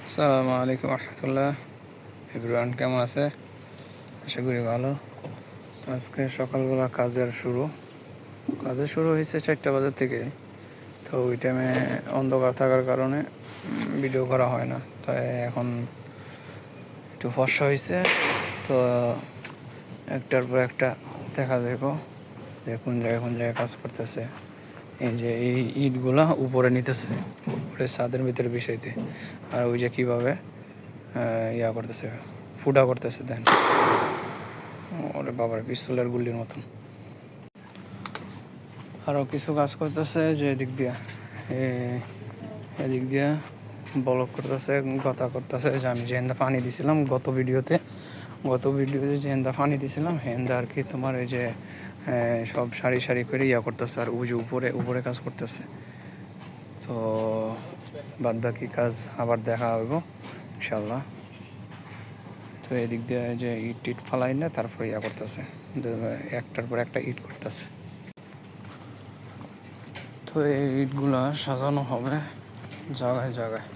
আসসালামু আলাইকুম রহমতুল্লাহ। এভরিওয়ান কেমন আছে? আশা করি ভালো। আজকে সকালবেলা কাজের শুরু হয়েছে 4টা বাজার থেকে। তো ওই টাইমে অন্ধকার থাকার কারণে ভিডিও করা হয় না। তাই এখন একটু ফর্সা হয়েছে, তো একটার পর একটা দেখা যাব যে কোন জায়গায় কাজ করতেছে। এই যে এই ইটগুলা উপরে নিতেছে, উপরে ছাদের ভিতরে বিষয়তে, আর ওই যে কীভাবে ইয়া করতেছে, ফুটা করতেছে। দেন ওরে বাবার পিস্তলের গুলির মতন আরও কিছু কাজ করতেছে, যে এদিক দিয়া ব্লক করতেছে, কথা করতেছে। যে আমি যেহেন্দা পানি দিছিলাম গত ভিডিওতে যেহেন্দা পানি দিছিলাম হেন্দা আর কি তোমার এই যে সব সারি সারি করে ইয়া করতেছে, আর ওই যে উপরে কাজ করতেছে। তো বাদ বাকি কাজ আবার দেখা হইব ইনশাল্লাহ। তো এদিক দিয়ে যে ইট ফালাই না, তারপরে ইয়া করতেছে, একটার পর একটা ইট করতেছে। তো এই ইটগুলা সাজানো হবে জায়গায় জায়গায়।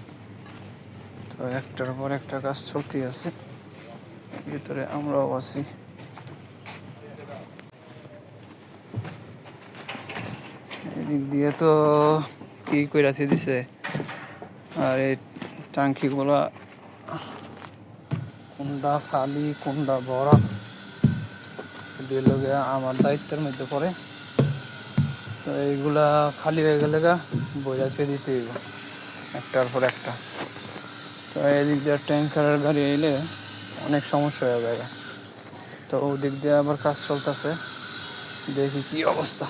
তো একটার পর একটা কাজ চলতেই আছে, ভিতরে আমরাও আছি। এদিক দিয়ে তো কি কইরা দিছে, আর এই টাঙ্কিগুলা কোনটা খালি কোনটা ভরা, দিয়ে লগে আমার দায়িত্বের মধ্যে পড়ে। তো এইগুলা খালি হয়ে গেলে বইরা দিতে হইব একটার পর একটা। তো এদিক দিয়ে ট্যাঙ্কারের গাড়ি এলে অনেক সমস্যা হয়ে যাবে। তো ওদিক দিয়ে আবার কাজ চলতেছে, দেখি কি অবস্থা।